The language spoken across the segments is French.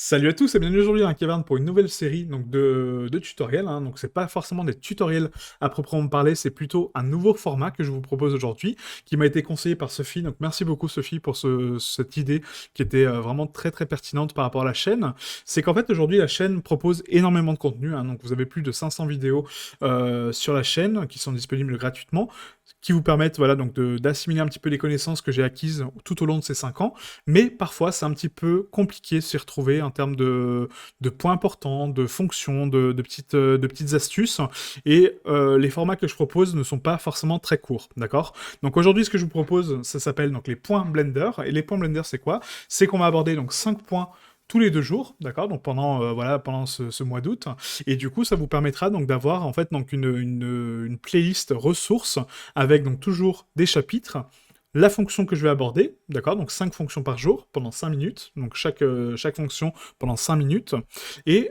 Salut à tous et bienvenue aujourd'hui dans la caverne pour une nouvelle série de tutoriels. Donc c'est pas forcément des tutoriels à proprement parler, c'est plutôt un nouveau format que je vous propose aujourd'hui, qui m'a été conseillé par Sophie. Donc merci beaucoup Sophie pour cette idée qui était vraiment très très pertinente par rapport à la chaîne. C'est qu'en fait aujourd'hui la chaîne propose énormément de contenu. Donc vous avez plus de 500 vidéos sur la chaîne qui sont disponibles gratuitement, qui vous permettent voilà, donc d'assimiler un petit peu les connaissances que j'ai acquises tout au long de ces 5 ans, mais parfois c'est un petit peu compliqué de s'y retrouver en termes de points importants, de fonctions, de petites astuces, et les formats que je propose ne sont pas forcément très courts, d'accord? Donc aujourd'hui ce que je vous propose, ça s'appelle donc les points Blender, et les points Blender c'est quoi? C'est qu'on va aborder donc 5 points tous les 2 jours, d'accord, donc pendant ce mois d'août, et du coup ça vous permettra donc d'avoir en fait donc une playlist ressources avec donc toujours des chapitres, la fonction que je vais aborder, d'accord, donc 5 fonctions par jour pendant 5 minutes, donc chaque fonction pendant 5 minutes, et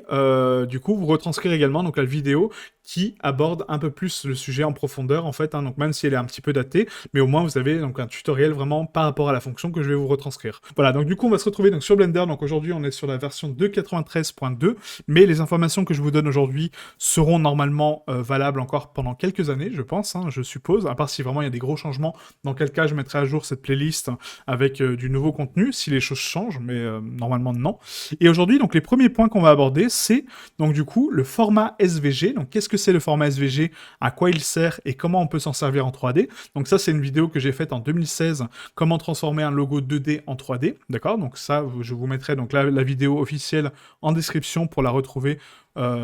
du coup vous retranscrire également donc la vidéo qui aborde un peu plus le sujet en profondeur en fait, donc même si elle est un petit peu datée, mais au moins vous avez donc un tutoriel vraiment par rapport à la fonction que je vais vous retranscrire. Voilà, donc du coup on va se retrouver donc sur Blender, donc aujourd'hui on est sur la version 2.93.2, mais les informations que je vous donne aujourd'hui seront normalement valables encore pendant quelques années, je pense, je suppose, à part si vraiment il y a des gros changements, dans quel cas je mettrai à jour cette playlist avec du nouveau contenu, si les choses changent, mais normalement non. Et aujourd'hui, donc les premiers points qu'on va aborder, c'est donc du coup le format SVG. Donc qu'est-ce que c'est le format SVG, à quoi il sert et comment on peut s'en servir en 3D. Donc ça, c'est une vidéo que j'ai faite en 2016, comment transformer un logo 2D en 3D, d'accord? Donc ça, je vous mettrai donc la vidéo officielle en description pour la retrouver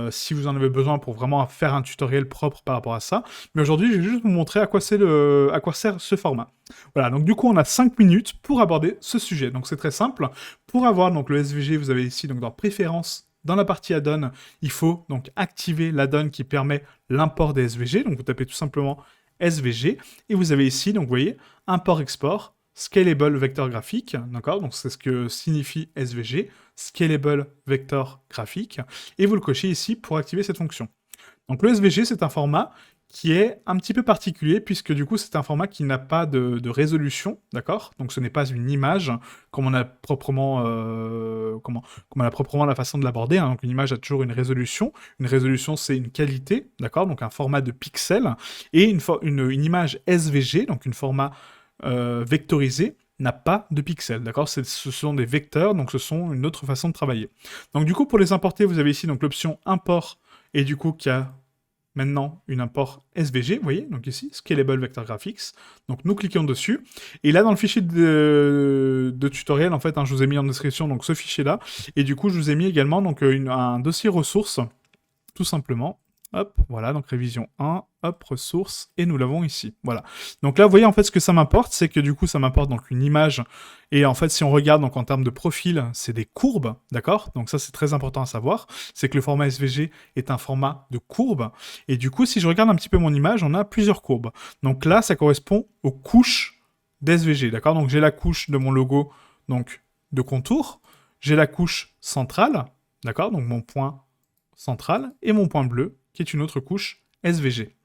si vous en avez besoin pour vraiment faire un tutoriel propre par rapport à ça. Mais aujourd'hui, je vais juste vous montrer à quoi sert ce format. Voilà, donc du coup, on a 5 minutes pour aborder ce sujet. Donc c'est très simple. Pour avoir donc le SVG, vous avez ici donc dans Préférences, dans la partie add-on, il faut donc activer l'add-on qui permet l'import des SVG. Donc vous tapez tout simplement SVG et vous avez ici, donc vous voyez, import-export, Scalable Vector Graphique, d'accord? Donc c'est ce que signifie SVG, Scalable Vector Graphique, et vous le cochez ici pour activer cette fonction. Donc le SVG, c'est un format qui est un petit peu particulier, puisque du coup, c'est un format qui n'a pas de résolution, d'accord? Donc ce n'est pas une image, comme on a proprement, comme on a proprement la façon de l'aborder, Donc une image a toujours une résolution. Une résolution, c'est une qualité, d'accord? Donc un format de pixels. Et une image SVG, donc un format vectorisé, n'a pas de pixels, d'accord? Ce sont des vecteurs, donc ce sont une autre façon de travailler. Donc du coup, pour les importer, vous avez ici donc l'option import, et du coup, qui a maintenant une import SVG, vous voyez, donc ici, Scalable Vector Graphics. Donc nous cliquons dessus. Et là, dans le fichier de tutoriel, en fait, je vous ai mis en description donc ce fichier-là. Et du coup, je vous ai mis également donc, un dossier ressources, tout simplement. Hop, voilà, donc révision 1, hop, ressources, et nous l'avons ici. Voilà. Donc là, vous voyez, en fait, ce que ça m'importe, c'est que du coup, ça m'importe donc une image. Et en fait, si on regarde donc en termes de profil, c'est des courbes, d'accord? Donc ça, c'est très important à savoir. C'est que le format SVG est un format de courbe. Et du coup, si je regarde un petit peu mon image, on a plusieurs courbes. Donc là, ça correspond aux couches d'SVG, d'accord? Donc j'ai la couche de mon logo, donc de contour. J'ai la couche centrale, d'accord? Donc mon point central, et mon point bleu, qui est une autre couche SVG.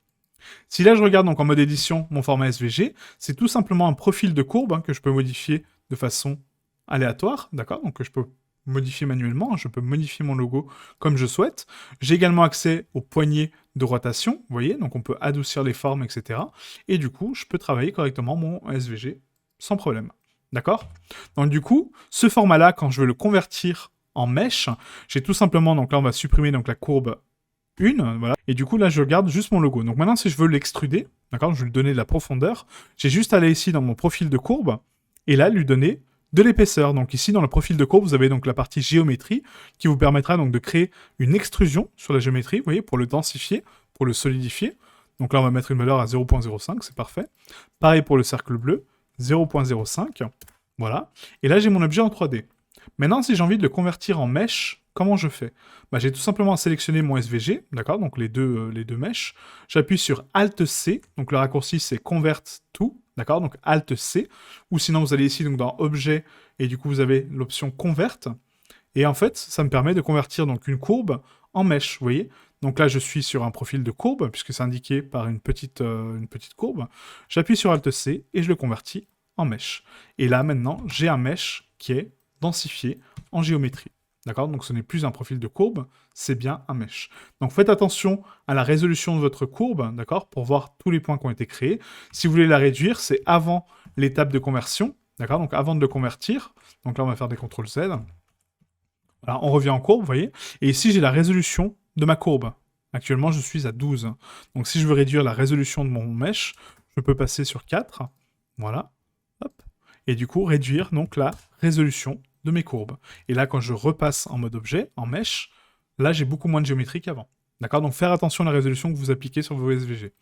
Si là je regarde donc en mode édition mon format SVG, c'est tout simplement un profil de courbe que je peux modifier de façon aléatoire, d'accord? Donc que je peux modifier manuellement, je peux modifier mon logo comme je souhaite. J'ai également accès aux poignées de rotation, vous voyez, donc on peut adoucir les formes, etc. Et du coup, je peux travailler correctement mon SVG sans problème. D'accord? Donc du coup, ce format-là, quand je veux le convertir en mesh, j'ai tout simplement, donc là on va supprimer donc la courbe 1, voilà, et du coup là je garde juste mon logo. Donc maintenant si je veux l'extruder, d'accord, je vais lui donner de la profondeur, j'ai juste à aller ici dans mon profil de courbe, et là lui donner de l'épaisseur. Donc ici dans le profil de courbe, vous avez donc la partie géométrie, qui vous permettra donc de créer une extrusion sur la géométrie, vous voyez, pour le densifier, pour le solidifier. Donc là on va mettre une valeur à 0.05, c'est parfait. Pareil pour le cercle bleu, 0.05, voilà. Et là j'ai mon objet en 3D. Maintenant, si j'ai envie de le convertir en mesh, comment je fais? J'ai tout simplement à sélectionner mon SVG, d'accord, donc les deux meshs. J'appuie sur Alt-C, donc le raccourci c'est Convert to, d'accord, donc Alt-C. Ou sinon, vous allez ici donc dans Objet, et du coup, vous avez l'option Convert. Et en fait, ça me permet de convertir donc une courbe en mesh, vous voyez. Donc là, je suis sur un profil de courbe, puisque c'est indiqué par une petite courbe. J'appuie sur Alt-C, et je le convertis en mesh. Et là, maintenant, j'ai un mesh qui est densifié en géométrie. D'accord? Donc ce n'est plus un profil de courbe, c'est bien un mesh. Donc faites attention à la résolution de votre courbe, d'accord? Pour voir tous les points qui ont été créés. Si vous voulez la réduire, c'est avant l'étape de conversion, d'accord? Donc avant de le convertir, donc là on va faire des CTRL Z. Voilà, on revient en courbe, vous voyez? Et ici j'ai la résolution de ma courbe. Actuellement je suis à 12. Donc si je veux réduire la résolution de mon mesh, je peux passer sur 4. Voilà. Hop. Et du coup réduire donc la résolution de mes courbes. Et là, quand je repasse en mode objet, en mesh, là, j'ai beaucoup moins de géométrie qu'avant. D'accord? Donc, faire attention à la résolution que vous appliquez sur vos SVG.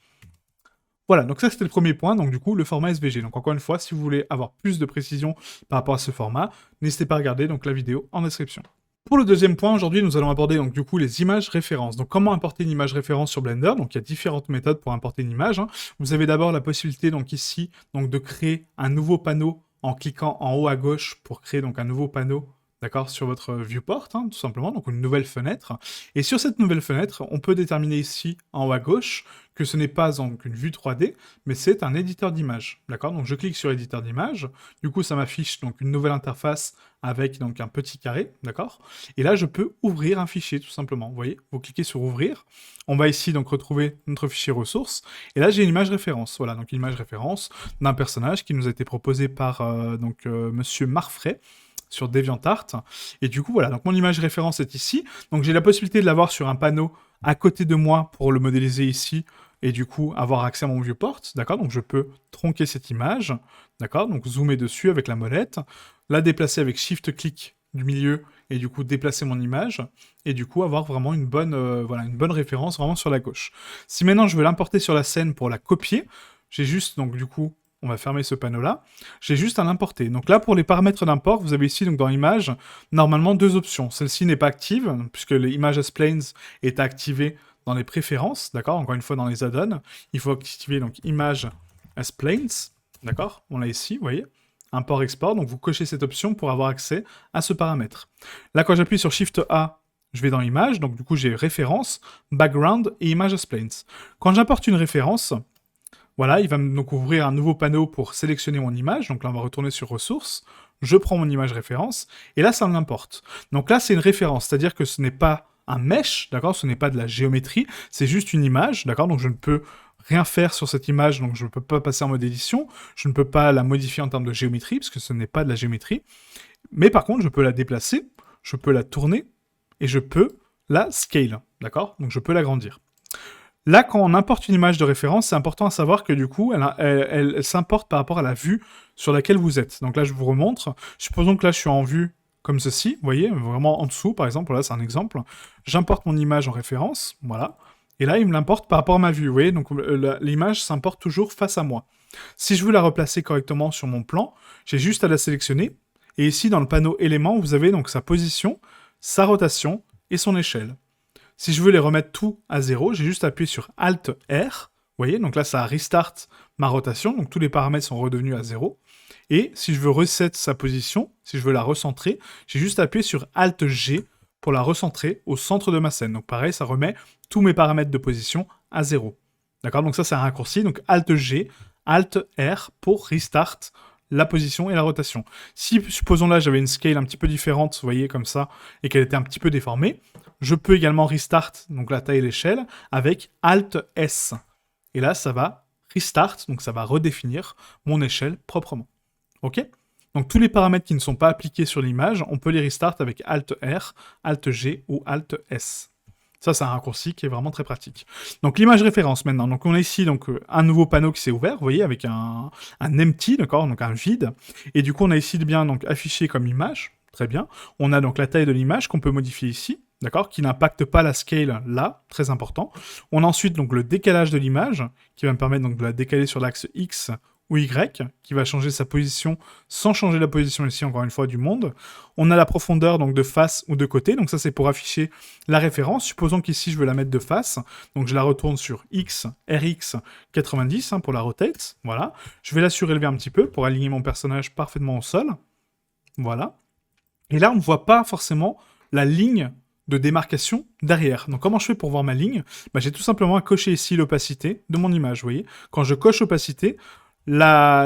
Voilà, donc ça, c'était le premier point, donc du coup, le format SVG. Donc, encore une fois, si vous voulez avoir plus de précision par rapport à ce format, n'hésitez pas à regarder donc, la vidéo en description. Pour le deuxième point, aujourd'hui, nous allons aborder donc du coup les images références. Donc comment importer une image référence sur Blender? Donc il y a différentes méthodes pour importer une image, hein. Vous avez d'abord la possibilité donc ici donc de créer un nouveau panneau en cliquant en haut à gauche pour créer donc un nouveau panneau, d'accord, sur votre viewport, hein, tout simplement, donc une nouvelle fenêtre. Et sur cette nouvelle fenêtre, on peut déterminer ici en haut à gauche que ce n'est pas donc une vue 3D, mais c'est un éditeur d'image, d'accord? Donc je clique sur éditeur d'image, du coup ça m'affiche donc une nouvelle interface avec donc un petit carré, d'accord? Et là je peux ouvrir un fichier tout simplement, vous voyez? Vous cliquez sur ouvrir, on va ici donc retrouver notre fichier ressources, et là j'ai une image référence, voilà, donc une image référence d'un personnage qui nous a été proposé par Monsieur Marfray, sur DeviantArt. Et du coup, voilà, donc mon image référence est ici. Donc j'ai la possibilité de l'avoir sur un panneau à côté de moi pour le modéliser ici et du coup avoir accès à mon viewport, d'accord? Donc je peux tronquer cette image, d'accord? Donc zoomer dessus avec la molette, la déplacer avec Shift-clic du milieu et du coup déplacer mon image et du coup avoir vraiment une bonne, voilà, une bonne référence vraiment sur la gauche. Si maintenant je veux l'importer sur la scène pour la copier, j'ai juste donc du coup on va fermer ce panneau-là. J'ai juste à l'importer. Donc là, pour les paramètres d'import, vous avez ici, donc dans Image, normalement deux options. Celle-ci n'est pas active, puisque l'Image as Planes est activée dans les préférences, d'accord? Encore une fois, dans les add-ons. Il faut activer donc Image as Planes, d'accord? On l'a ici, vous voyez? Import-export, donc vous cochez cette option pour avoir accès à ce paramètre. Là, quand j'appuie sur Shift-A, je vais dans Image, donc du coup j'ai référence, background et Image as Planes. Quand j'importe une référence, voilà, il va me donc ouvrir un nouveau panneau pour sélectionner mon image. Donc là, on va retourner sur ressources. Je prends mon image référence. Et là, ça me l'importe. Donc là, c'est une référence. C'est-à-dire que ce n'est pas un mesh, d'accord? Ce n'est pas de la géométrie. C'est juste une image, d'accord? Donc je ne peux rien faire sur cette image. Donc je ne peux pas passer en mode édition. Je ne peux pas la modifier en termes de géométrie, parce que ce n'est pas de la géométrie. Mais par contre, je peux la déplacer. Je peux la tourner. Et je peux la scale, d'accord? Donc je peux l'agrandir. Là, quand on importe une image de référence, c'est important à savoir que du coup, elle s'importe par rapport à la vue sur laquelle vous êtes. Donc là, je vous remontre. Supposons que là, je suis en vue comme ceci, vous voyez, vraiment en dessous, par exemple. Là, c'est un exemple. J'importe mon image en référence, voilà. Et là, il me l'importe par rapport à ma vue, vous voyez. Donc l'image s'importe toujours face à moi. Si je veux la replacer correctement sur mon plan, j'ai juste à la sélectionner. Et ici, dans le panneau éléments, vous avez donc sa position, sa rotation et son échelle. Si je veux les remettre tout à 0, j'ai juste appuyé sur Alt-R. Vous voyez, donc là, ça restart ma rotation. Donc tous les paramètres sont redevenus à 0. Et si je veux reset sa position, si je veux la recentrer, j'ai juste appuyé sur Alt-G pour la recentrer au centre de ma scène. Donc pareil, ça remet tous mes paramètres de position à 0. D'accord? Donc ça, c'est un raccourci. Donc Alt-G, Alt-R pour restart la position et la rotation. Si, supposons là, j'avais une scale un petit peu différente, vous voyez, comme ça, et qu'elle était un petit peu déformée, je peux également restart, donc la taille et l'échelle, avec Alt-S. Et là, ça va restart, donc ça va redéfinir mon échelle proprement. Ok? Donc tous les paramètres qui ne sont pas appliqués sur l'image, on peut les restart avec Alt-R, Alt-G ou Alt-S. Ça, c'est un raccourci qui est vraiment très pratique. Donc l'image référence maintenant. Donc on a ici donc un nouveau panneau qui s'est ouvert, vous voyez, avec un empty, d'accord, donc un vide. Et du coup, on a ici bien donc affiché comme image. Très bien. On a donc la taille de l'image qu'on peut modifier ici, d'accord, qui n'impacte pas la scale là, très important. On a ensuite donc le décalage de l'image, qui va me permettre donc de la décaler sur l'axe X ou Y, qui va changer sa position sans changer la position ici, encore une fois, du monde. On a la profondeur donc de face ou de côté, donc ça c'est pour afficher la référence. Supposons qu'ici je veux la mettre de face, donc je la retourne sur X, RX 90 pour la rotate, voilà. Je vais la surélever un petit peu pour aligner mon personnage parfaitement au sol, voilà. Et là on ne voit pas forcément la ligne de démarcation derrière. Donc comment je fais pour voir ma ligne? J'ai tout simplement à cocher ici l'opacité de mon image, vous voyez. Quand je coche opacité, la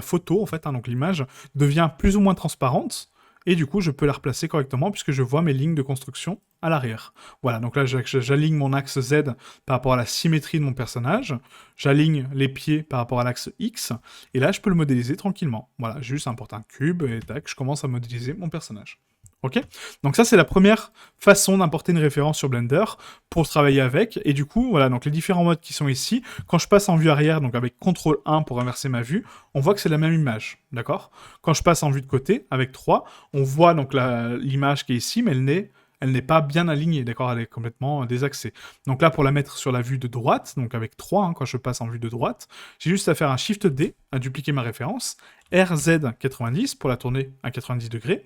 photo, en fait, donc l'image, devient plus ou moins transparente, et du coup, je peux la replacer correctement puisque je vois mes lignes de construction à l'arrière. Voilà, donc là, j'aligne mon axe Z par rapport à la symétrie de mon personnage, j'aligne les pieds par rapport à l'axe X, et là, je peux le modéliser tranquillement. Voilà, juste importe un cube, et tac, je commence à modéliser mon personnage. Ok? Donc ça, c'est la première façon d'importer une référence sur Blender pour travailler avec. Et du coup, voilà, donc les différents modes qui sont ici, quand je passe en vue arrière, donc avec CTRL 1 pour inverser ma vue, on voit que c'est la même image, d'accord? Quand je passe en vue de côté, avec 3, on voit donc l'image qui est ici, mais elle n'est pas bien alignée, d'accord? Elle est complètement désaxée. Donc là, pour la mettre sur la vue de droite, donc avec 3, quand je passe en vue de droite, j'ai juste à faire un Shift D, à dupliquer ma référence, RZ90 pour la tourner à 90 degrés,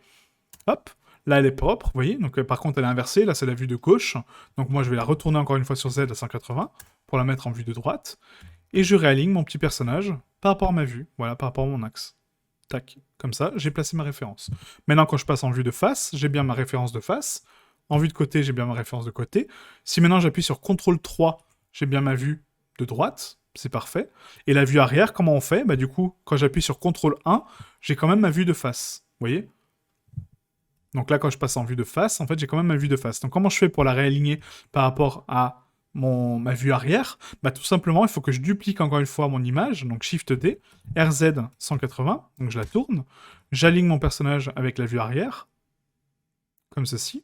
hop, là elle est propre, vous voyez, donc par contre elle est inversée, là c'est la vue de gauche, donc moi je vais la retourner encore une fois sur Z à 180, pour la mettre en vue de droite, et je réaligne mon petit personnage par rapport à ma vue, voilà, par rapport à mon axe. Tac, comme ça, j'ai placé ma référence. Maintenant quand je passe en vue de face, j'ai bien ma référence de face, en vue de côté, j'ai bien ma référence de côté, si maintenant j'appuie sur CTRL 3, j'ai bien ma vue de droite, c'est parfait, et la vue arrière, comment on fait? Bah du coup, quand j'appuie sur CTRL 1, j'ai quand même ma vue de face, vous voyez? Donc là, quand je passe en vue de face, en fait, j'ai quand même ma vue de face. Donc comment je fais pour la réaligner par rapport à ma vue arrière? Bah tout simplement, il faut que je duplique encore une fois mon image, donc Shift D, RZ 180, donc je la tourne, j'aligne mon personnage avec la vue arrière, comme ceci,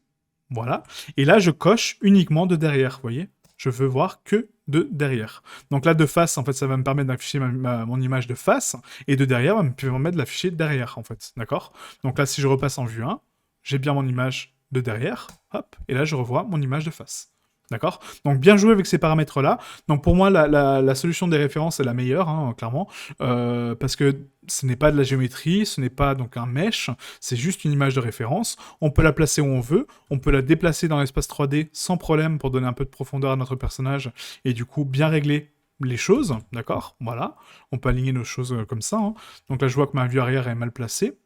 voilà. Et là, je coche uniquement de derrière, vous voyez? Je veux voir que de derrière. Donc là, de face, en fait, ça va me permettre d'afficher mon image de face, et de derrière va me permettre de l'afficher derrière, en fait, d'accord? Donc là, si je repasse en vue 1, j'ai bien mon image de derrière, hop, et là je revois mon image de face. D'accord? Donc bien joué avec ces paramètres-là. Donc pour moi, la solution des références est la meilleure, hein, clairement, parce que ce n'est pas de la géométrie, ce n'est pas donc un mesh, c'est juste une image de référence. On peut la placer où on veut, on peut la déplacer dans l'espace 3D sans problème pour donner un peu de profondeur à notre personnage, et du coup bien régler les choses, d'accord? Voilà, on peut aligner nos choses comme ça. Hein. Donc là je vois que ma vue arrière est mal placée,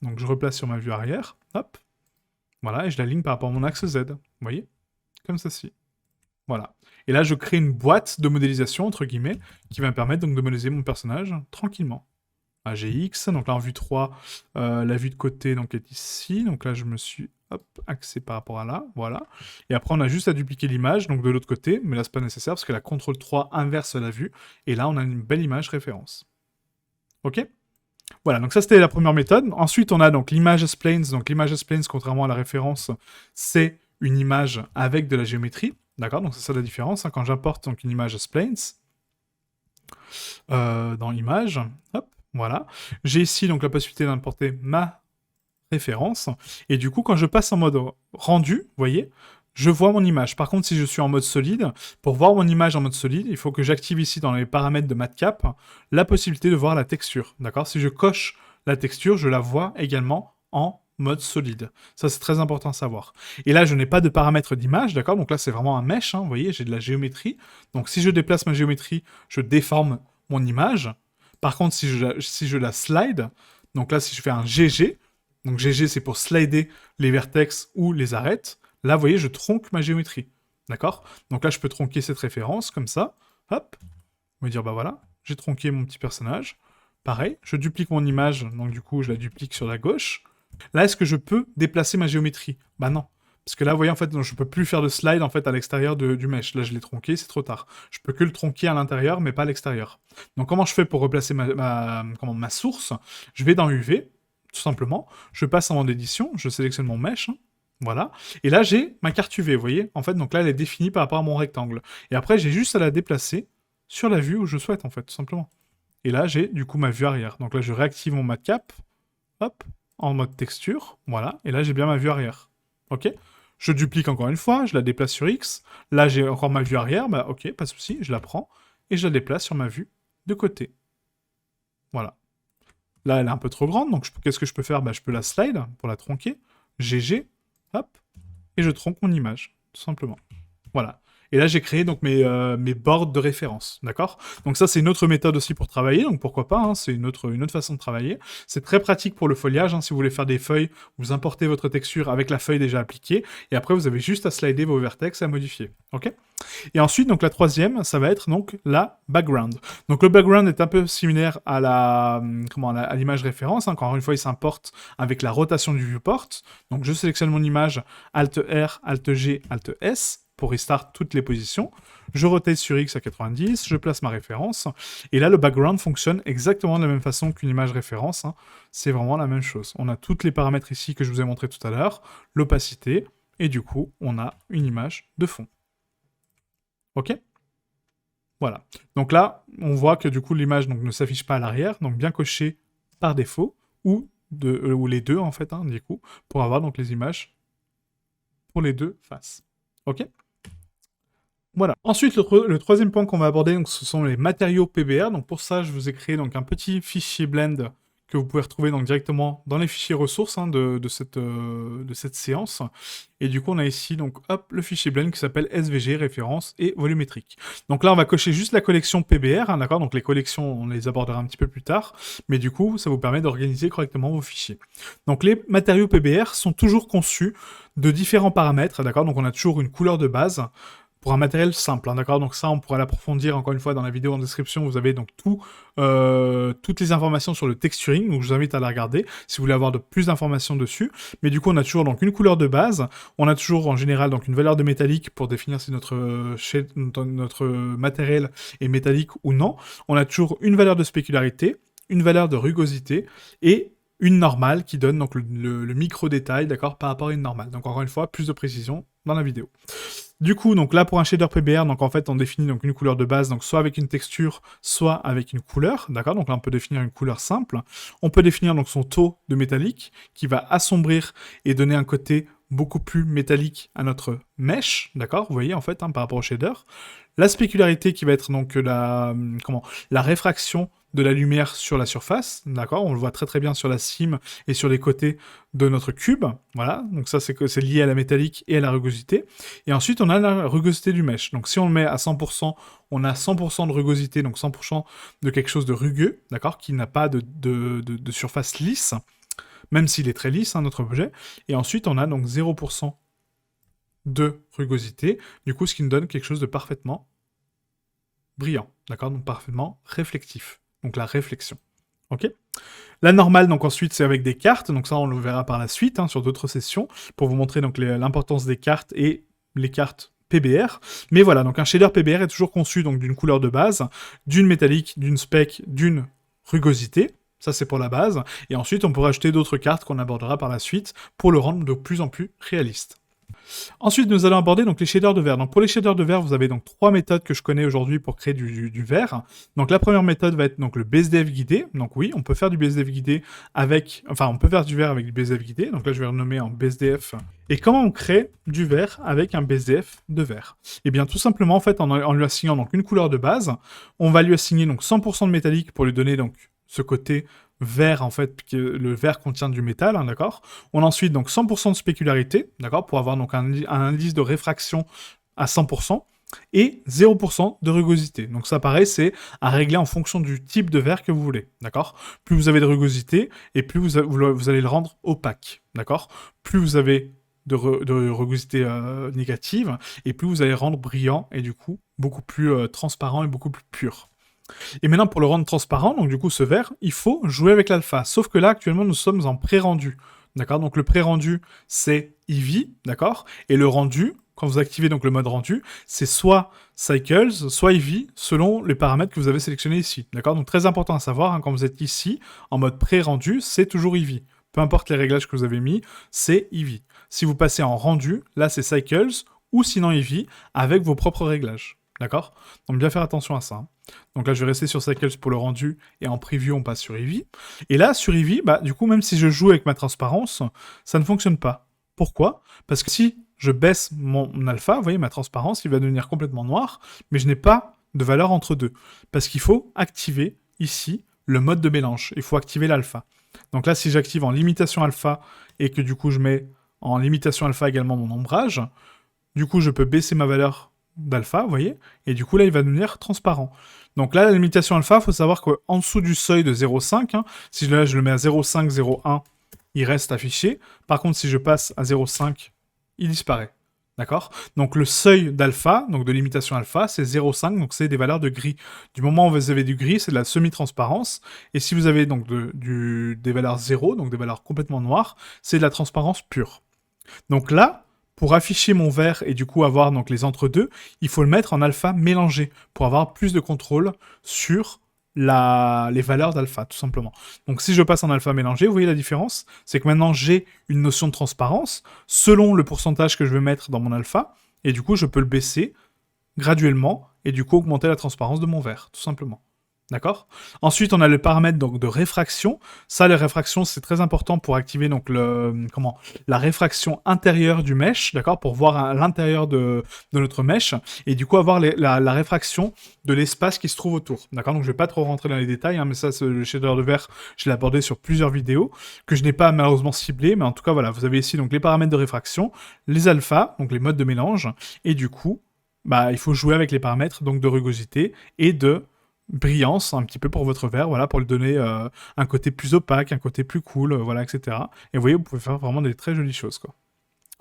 donc je replace sur ma vue arrière, hop, voilà, et je l'aligne par rapport à mon axe Z, vous voyez? Comme ceci. Voilà. Et là, je crée une boîte de modélisation, entre guillemets, qui va me permettre donc de modéliser mon personnage tranquillement. AGX, donc là en vue 3, la vue de côté donc, est ici, donc là je me suis hop, axé par rapport à là, voilà. Et après on a juste à dupliquer l'image, donc de l'autre côté, mais là c'est pas nécessaire parce que la CTRL 3 inverse la vue, et là on a une belle image référence. Ok? Voilà, donc ça c'était la première méthode. Ensuite, on a donc l'image splanes. Donc l'image splanes, contrairement à la référence, c'est une image avec de la géométrie. D'accord? Donc c'est ça la différence. Hein. Quand j'importe donc une image splanes dans image, hop, voilà. J'ai ici donc la possibilité d'importer ma référence. Et du coup, quand je passe en mode rendu, vous voyez, je vois mon image. Par contre, si je suis en mode solide, pour voir mon image en mode solide, il faut que j'active ici dans les paramètres de Matcap la possibilité de voir la texture. D'accord? Si je coche la texture, je la vois également en mode solide. Ça, c'est très important à savoir. Et là, je n'ai pas de paramètres d'image, d'accord? Donc là, c'est vraiment un mesh, hein, vous voyez, j'ai de la géométrie. Donc si je déplace ma géométrie, je déforme mon image. Par contre, si je la slide, donc là, si je fais un GG, donc GG, c'est pour slider les vertex ou les arêtes. Là, vous voyez, je tronque ma géométrie. D'accord? Donc là, je peux tronquer cette référence, comme ça. Hop. On va dire, bah voilà, j'ai tronqué mon petit personnage. Pareil, je duplique mon image, donc du coup, je la duplique sur la gauche. Là, est-ce que je peux déplacer ma géométrie? Bah non. Parce que là, vous voyez, en fait, non, je peux plus faire de slide en fait à l'extérieur du mesh. Là, je l'ai tronqué, c'est trop tard. Je peux que le tronquer à l'intérieur, mais pas à l'extérieur. Donc, comment je fais pour replacer ma source? Je vais dans UV, tout simplement. Je passe en mode édition, je sélectionne mon mesh, hein, voilà. Et là, j'ai ma carte UV, vous voyez? En fait, donc là, elle est définie par rapport à mon rectangle. Et après, j'ai juste à la déplacer sur la vue où je souhaite, en fait, tout simplement. Et là, j'ai du coup ma vue arrière. Donc là, je réactive mon matcap, hop, en mode texture, voilà. Et là, j'ai bien ma vue arrière. Ok? Je duplique encore une fois, je la déplace sur X. Là, j'ai encore ma vue arrière, bah ok, pas de souci, je la prends et je la déplace sur ma vue de côté. Voilà. Là, elle est un peu trop grande, donc qu'est-ce que je peux faire? Bah, je peux la slide pour la tronquer. GG, hop, et je tronque mon image, tout simplement. Voilà. Et là, j'ai créé donc mes boards de référence, d'accord? Donc ça, c'est une autre méthode aussi pour travailler, donc pourquoi pas, hein, c'est une autre façon de travailler. C'est très pratique pour le foliage, hein, si vous voulez faire des feuilles, vous importez votre texture avec la feuille déjà appliquée, et après, vous avez juste à slider vos vertex et à modifier, ok? Et ensuite, donc la troisième, ça va être donc la background. Donc le background est un peu similaire à à l'image référence, hein. Encore une fois, il s'importe avec la rotation du viewport. Donc je sélectionne mon image, Alt R, Alt G, Alt S, pour restart toutes les positions. Je rotate sur X à 90, je place ma référence, et là le background fonctionne exactement de la même façon qu'une image référence, hein. C'est vraiment la même chose. On a tous les paramètres ici que je vous ai montré tout à l'heure, l'opacité, et du coup, on a une image de fond. Ok? Voilà. Donc là, on voit que du coup, l'image ne s'affiche pas à l'arrière, donc bien coché par défaut, ou les deux en fait, hein, du coup, pour avoir donc les images pour les deux faces. Ok? Voilà. Ensuite, le troisième point qu'on va aborder, donc, ce sont les matériaux PBR. Donc pour ça, je vous ai créé donc un petit fichier blend que vous pouvez retrouver donc directement dans les fichiers ressources, hein, de cette séance. Et du coup, on a ici donc hop le fichier blend qui s'appelle SVG référence et volumétrique. Donc là, on va cocher juste la collection PBR, hein, d'accord. Donc les collections, on les abordera un petit peu plus tard, mais du coup, ça vous permet d'organiser correctement vos fichiers. Donc les matériaux PBR sont toujours conçus de différents paramètres, d'accord. Donc on a toujours une couleur de base pour un matériel simple, hein, d'accord? Donc ça, on pourra l'approfondir encore une fois dans la vidéo en description. Vous avez donc toutes les informations sur le texturing, donc je vous invite à la regarder si vous voulez avoir de plus d'informations dessus. Mais du coup, on a toujours donc une couleur de base. On a toujours en général donc une valeur de métallique pour définir si notre matériel est métallique ou non. On a toujours une valeur de spécularité, une valeur de rugosité et une normale qui donne donc le micro détail, d'accord, par rapport à une normale. Donc encore une fois, plus de précision dans la vidéo. Du coup, donc là pour un shader PBR, donc en fait on définit donc une couleur de base, donc soit avec une texture, soit avec une couleur, d'accord. Donc là on peut définir une couleur simple. On peut définir donc son taux de métallique qui va assombrir et donner un côté beaucoup plus métallique à notre mesh, d'accord. Vous voyez en fait, hein, par rapport au shader. La spécularité qui va être donc la réfraction de la lumière sur la surface, d'accord. On le voit très très bien sur la cime et sur les côtés de notre cube, voilà. Donc ça c'est lié à la métallique et à la rugosité. Et ensuite on a la rugosité du mesh. Donc si on le met à 100%, on a 100% de rugosité, donc 100% de quelque chose de rugueux, d'accord, qui n'a pas de surface lisse, même s'il est très lisse, hein, notre objet. Et ensuite on a donc 0% de rugosité, du coup ce qui nous donne quelque chose de parfaitement brillant, d'accord, donc parfaitement réflectif, donc la réflexion, ok. La normale, donc ensuite c'est avec des cartes, donc ça on le verra par la suite, hein, sur d'autres sessions, pour vous montrer donc l'importance des cartes et les cartes PBR, mais voilà, donc un shader PBR est toujours conçu donc d'une couleur de base, d'une métallique, d'une spec, d'une rugosité, ça c'est pour la base, et ensuite on pourra ajouter d'autres cartes qu'on abordera par la suite pour le rendre de plus en plus réaliste. Ensuite, nous allons aborder donc les shaders de verre. Donc pour les shaders de verre, vous avez donc trois méthodes que je connais aujourd'hui pour créer du verre. Donc la première méthode va être donc le BSDF guidé. Donc oui, on peut faire du BSDF guidé on peut faire du verre avec du BSDF guidé. Donc là, je vais renommer en BSDF. Et comment on crée du verre avec un BSDF de verre? Eh bien, tout simplement, en fait, en lui assignant donc une couleur de base, on va lui assigner donc 100% de métallique pour lui donner donc ce côté vert, en fait, le vert contient du métal, hein, d'accord. On a ensuite donc 100% de spécularité, d'accord, pour avoir donc un indice de réfraction à 100%, et 0% de rugosité. Donc ça, pareil, c'est à régler en fonction du type de verre que vous voulez, d'accord. Plus vous avez de rugosité, et plus vous allez le rendre opaque, d'accord. Plus vous avez de rugosité négative, et plus vous allez le rendre brillant, et du coup, beaucoup plus transparent et beaucoup plus pur. Et maintenant, pour le rendre transparent, donc du coup, ce verre, il faut jouer avec l'alpha. Sauf que là, actuellement, nous sommes en pré-rendu. D'accord. Donc le pré-rendu, c'est Eevee, d'accord. Et le rendu, quand vous activez donc le mode rendu, c'est soit Cycles, soit Eevee, selon les paramètres que vous avez sélectionnés ici. D'accord. Donc très important à savoir, hein, quand vous êtes ici, en mode pré-rendu, c'est toujours Eevee. Peu importe les réglages que vous avez mis, c'est Eevee. Si vous passez en rendu, là, c'est Cycles, ou sinon Eevee, avec vos propres réglages. D'accord. Donc bien faire attention à ça, hein. Donc là, je vais rester sur Cycles pour le rendu, et en preview, on passe sur Eevee. Et là, sur Eevee, bah, du coup, même si je joue avec ma transparence, ça ne fonctionne pas. Pourquoi? Parce que si je baisse mon alpha, vous voyez, ma transparence, il va devenir complètement noir, mais je n'ai pas de valeur entre deux. Parce qu'il faut activer, ici, le mode de mélange. Il faut activer l'alpha. Donc là, si j'active en limitation alpha, et que du coup, je mets en limitation alpha également mon ombrage, du coup, je peux baisser ma valeur d'alpha, vous voyez, et du coup là il va devenir transparent. Donc là la limitation alpha, il faut savoir qu'en dessous du seuil de 0,5, hein, si là je le mets à 0,5, 0,1, il reste affiché. Par contre si je passe à 0,5, il disparaît. D'accord? Donc le seuil d'alpha, donc de limitation alpha, c'est 0,5, donc c'est des valeurs de gris. Du moment où vous avez du gris, c'est de la semi-transparence. Et si vous avez donc des valeurs 0, donc des valeurs complètement noires, c'est de la transparence pure. Donc là, pour afficher mon vert et du coup avoir donc les entre-deux, il faut le mettre en alpha mélangé pour avoir plus de contrôle sur les valeurs d'alpha, tout simplement. Donc si je passe en alpha mélangé, vous voyez la différence? C'est que maintenant j'ai une notion de transparence selon le pourcentage que je veux mettre dans mon alpha, et du coup je peux le baisser graduellement et du coup augmenter la transparence de mon vert, tout simplement. D'accord? Ensuite, on a le paramètre donc, de réfraction. Ça, les réfractions, c'est très important pour activer donc, la réfraction intérieure du mesh, d'accord? Pour voir à l'intérieur de notre mesh, et du coup avoir la réfraction de l'espace qui se trouve autour. D'accord? Donc je vais pas trop rentrer dans les détails, hein, mais ça, le shader de vert, je l'ai abordé sur plusieurs vidéos, que je n'ai pas malheureusement ciblé, mais en tout cas, voilà, vous avez ici donc, les paramètres de réfraction, les alphas, donc les modes de mélange, et du coup, bah, il faut jouer avec les paramètres donc, de rugosité et de brillance un petit peu pour votre verre, voilà, pour lui donner un côté plus opaque, un côté plus cool, voilà, etc. Et vous voyez, vous pouvez faire vraiment des très jolies choses, quoi.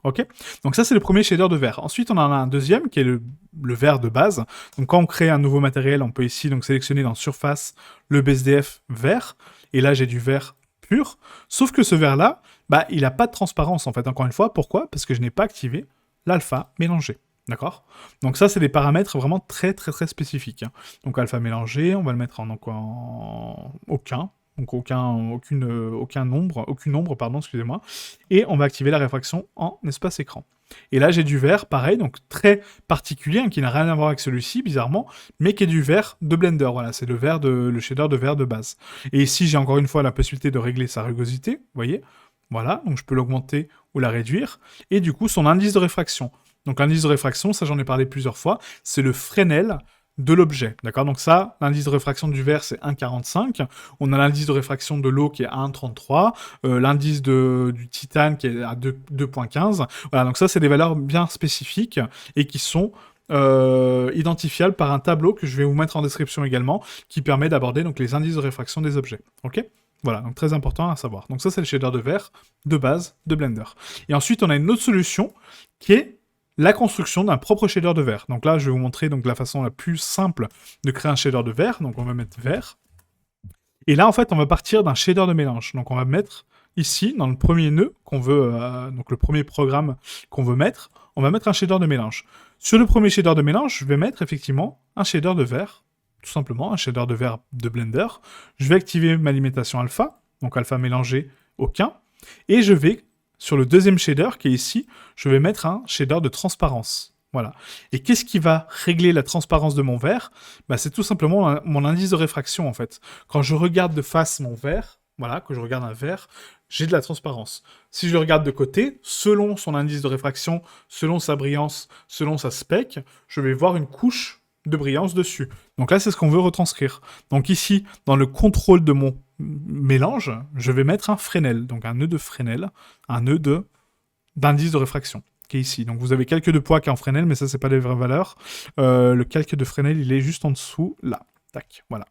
Ok? Donc ça, c'est le premier shader de verre. Ensuite, on en a un deuxième, qui est le verre de base. Donc quand on crée un nouveau matériel, on peut ici donc sélectionner dans Surface le BSDF vert. Et là, j'ai du vert pur. Sauf que ce vert-là, bah, il n'a pas de transparence, en fait, encore une fois. Pourquoi? Parce que je n'ai pas activé l'alpha mélangé. D'accord? Donc ça, c'est des paramètres vraiment très très très spécifiques, hein. Donc alpha mélangé, on va le mettre en aucun. Donc aucun nombre, pardon, excusez-moi. Et on va activer la réfraction en espace écran. Et là, j'ai du vert, pareil, donc très particulier, hein, qui n'a rien à voir avec celui-ci, bizarrement, mais qui est du vert de Blender. Voilà, c'est le shader de vert de base. Et ici, j'ai encore une fois la possibilité de régler sa rugosité, vous voyez. Voilà, donc je peux l'augmenter ou la réduire. Et du coup, son indice de réfraction. Donc l'indice de réfraction, ça j'en ai parlé plusieurs fois, c'est le Fresnel de l'objet. D'accord? Donc ça, l'indice de réfraction du verre, c'est 1,45. On a l'indice de réfraction de l'eau qui est à 1,33. L'indice du titane qui est à 2,15. Voilà, donc ça, c'est des valeurs bien spécifiques et qui sont identifiables par un tableau que je vais vous mettre en description également, qui permet d'aborder donc les indices de réfraction des objets. Ok? Voilà, donc très important à savoir. Donc ça, c'est le shader de verre de base de Blender. Et ensuite, on a une autre solution qui est la construction d'un propre shader de verre. Donc là, je vais vous montrer donc, la façon la plus simple de créer un shader de verre. Donc on va mettre vert. Et là, en fait, on va partir d'un shader de mélange. Donc on va mettre ici, dans le premier nœud qu'on veut, donc le premier programme qu'on veut mettre, on va mettre un shader de mélange. Sur le premier shader de mélange, je vais mettre effectivement un shader de verre, tout simplement, un shader de verre de Blender. Je vais activer ma limitation alpha, donc alpha mélangé, aucun. Et je vais sur le deuxième shader, qui est ici, je vais mettre un shader de transparence. Voilà. Et qu'est-ce qui va régler la transparence de mon verre? Bah, c'est tout simplement mon indice de réfraction, en fait. Quand je regarde de face mon verre, voilà, que je regarde un verre, j'ai de la transparence. Si je le regarde de côté, selon son indice de réfraction, selon sa brillance, selon sa spec, je vais voir une couche de brillance dessus. Donc là, c'est ce qu'on veut retranscrire. Donc ici, dans le contrôle de mon mélange, je vais mettre un Fresnel, donc un nœud de Fresnel, un nœud d'indice de réfraction, qui est ici. Donc vous avez calque de poids qui est en Fresnel, mais ça, c'est pas les vraies valeurs. Le calque de Fresnel, il est juste en dessous, là. Tac, voilà.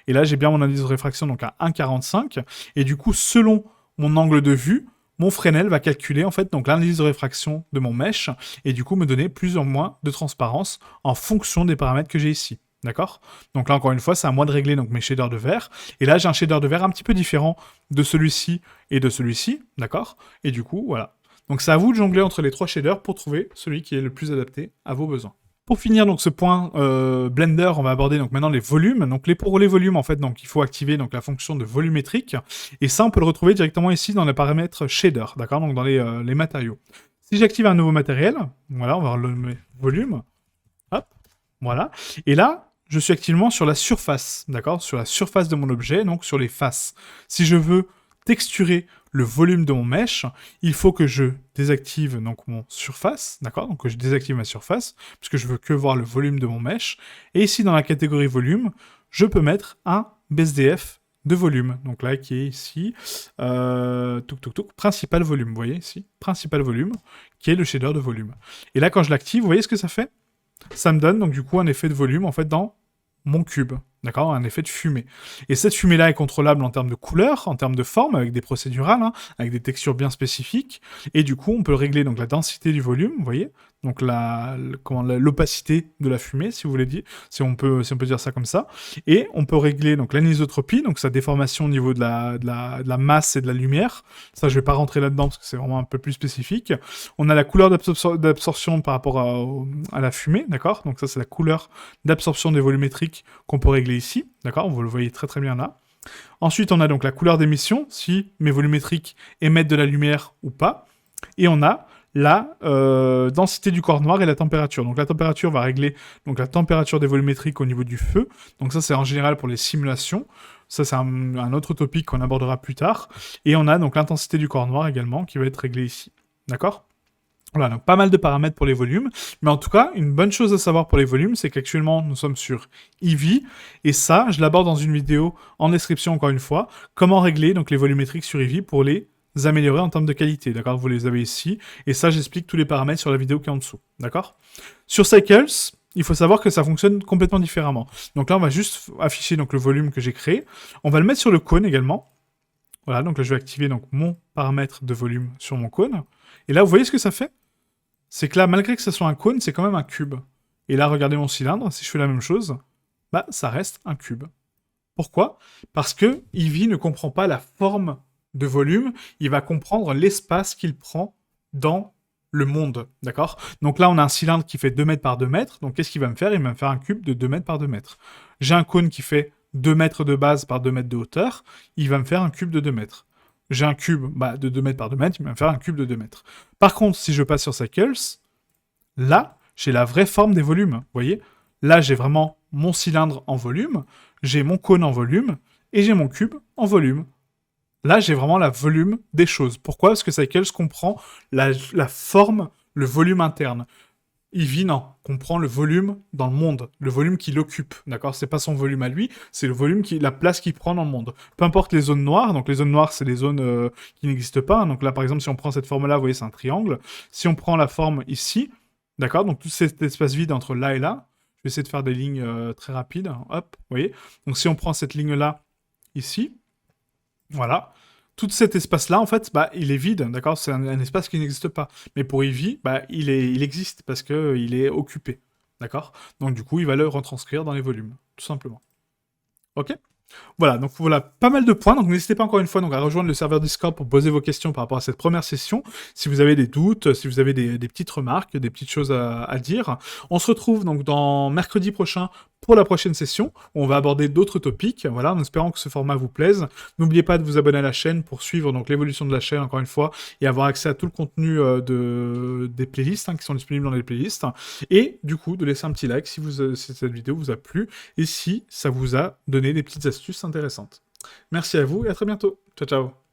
Et là, j'ai bien mon indice de réfraction, donc à 1,45. Et du coup, selon mon angle de vue, mon Fresnel va calculer en fait donc l'indice de réfraction de mon mesh et du coup me donner plus ou moins de transparence en fonction des paramètres que j'ai ici. D'accord? Donc là, encore une fois, c'est à moi de régler donc, mes shaders de verre. Et là, j'ai un shader de verre un petit peu différent de celui-ci et de celui-ci. D'accord? Et du coup, voilà. Donc c'est à vous de jongler entre les trois shaders pour trouver celui qui est le plus adapté à vos besoins. Pour finir donc ce point Blender, on va aborder donc maintenant les volumes. Donc pour les volumes en fait, donc il faut activer donc la fonction de volumétrique et ça on peut le retrouver directement ici dans les paramètres shader, d'accord, donc dans les matériaux. Si j'active un nouveau matériel, voilà, on va voir le volume, hop, voilà, et là je suis actuellement sur la surface, d'accord, sur la surface de mon objet, donc sur les faces. Si je veux texturer le volume de mon mesh, il faut que je désactive donc mon surface, d'accord, donc que je désactive ma surface, puisque je veux que voir le volume de mon mesh. Et ici, dans la catégorie volume, je peux mettre un BSDF de volume, donc là, qui est ici, principal volume, vous voyez ici, principal volume, qui est le shader de volume. Et là, quand je l'active, vous voyez ce que ça fait? ça me donne donc du coup un effet de volume en fait dans mon cube, d'accord, un effet de fumée. Et cette fumée-là est contrôlable en termes de couleur, en termes de forme, avec des procédurales, hein, avec des textures bien spécifiques. Et du coup, on peut régler donc la densité du volume, vous voyez, donc l'opacité de la fumée, si vous voulez dire, si on peut dire ça comme ça. Et on peut régler donc l'anisotropie, donc sa déformation au niveau de la masse et de la lumière. Ça, je vais pas rentrer là-dedans parce que c'est vraiment un peu plus spécifique. On a la couleur d'absorption par rapport à la fumée, d'accord. Donc ça, c'est la couleur d'absorption des volumétriques qu'on peut régler ici, d'accord. Vous le voyez très très bien là. Ensuite, on a donc la couleur d'émission, si mes volumétriques émettent de la lumière ou pas. Et on a la densité du corps noir et la température. Donc la température va régler donc la température des volumétriques au niveau du feu. Donc ça, c'est en général pour les simulations. Ça, c'est un autre topic qu'on abordera plus tard. Et on a donc l'intensité du corps noir également qui va être réglée ici. D'accord ? Voilà, donc pas mal de paramètres pour les volumes. Mais en tout cas, une bonne chose à savoir pour les volumes, c'est qu'actuellement, nous sommes sur Eevee. Et ça, je l'aborde dans une vidéo en description, encore une fois. Comment régler donc les volumétriques sur Eevee pour les améliorer en termes de qualité. D'accord, vous les avez ici. Et ça, j'explique tous les paramètres sur la vidéo qui est en dessous. D'accord. Sur Cycles, il faut savoir que ça fonctionne complètement différemment. Donc là, on va juste afficher donc, le volume que j'ai créé. On va le mettre sur le cône également. Voilà, donc là, je vais activer donc, mon paramètre de volume sur mon cône. Et là, vous voyez ce que ça fait ? C'est que là, malgré que ce soit un cône, c'est quand même un cube. Et là, regardez mon cylindre, si je fais la même chose, bah, ça reste un cube. Pourquoi ? Parce que Eevee ne comprend pas la forme de volume, il va comprendre l'espace qu'il prend dans le monde, d'accord ? Donc là, on a un cylindre qui fait 2 mètres par 2 mètres, donc qu'est-ce qu'il va me faire ? Il va me faire un cube de 2 mètres par 2 mètres. J'ai un cône qui fait 2 mètres de base par 2 mètres de hauteur, il va me faire un cube de 2 mètres. J'ai un cube de 2 mètres par 2 mètres, il va me faire un cube de 2 mètres. Par contre, si je passe sur Cycles, là, j'ai la vraie forme des volumes, vous voyez ? Là, j'ai vraiment mon cylindre en volume, j'ai mon cône en volume, et j'ai mon cube en volume. Là, j'ai vraiment la volume des choses. Pourquoi ? Parce que Cycles comprend la forme, le volume interne. Eevee, non, comprend le volume dans le monde, le volume qu'il occupe, d'accord ? C'est pas son volume à lui, c'est le volume, la place qu'il prend dans le monde. Peu importe les zones noires, donc les zones noires, c'est les zones qui n'existent pas. Donc là, par exemple, si on prend cette forme-là, vous voyez, c'est un triangle. Si on prend la forme ici, d'accord ? Donc tout cet espace vide entre là et là, je vais essayer de faire des lignes très rapides. Hop, vous voyez ? Donc si on prend cette ligne-là, ici, voilà. Tout cet espace-là, en fait, bah, il est vide, d'accord ? C'est un espace qui n'existe pas. Mais pour Eevee, bah, il existe parce qu'il est occupé, d'accord ? Donc du coup, il va le retranscrire dans les volumes, tout simplement. Ok ? Voilà, donc voilà, pas mal de points. Donc n'hésitez pas encore une fois donc, à rejoindre le serveur Discord pour poser vos questions par rapport à cette première session. Si vous avez des doutes, si vous avez des petites remarques, des petites choses à dire. On se retrouve donc dans mercredi prochain pour la prochaine session, où on va aborder d'autres topics. Voilà, en espérant que ce format vous plaise. N'oubliez pas de vous abonner à la chaîne pour suivre donc l'évolution de la chaîne, encore une fois, et avoir accès à tout le contenu des playlists qui sont disponibles dans les playlists. Et du coup, de laisser un petit like si cette vidéo vous a plu et si ça vous a donné des petites astuces intéressantes. Merci à vous et à très bientôt. Ciao ciao.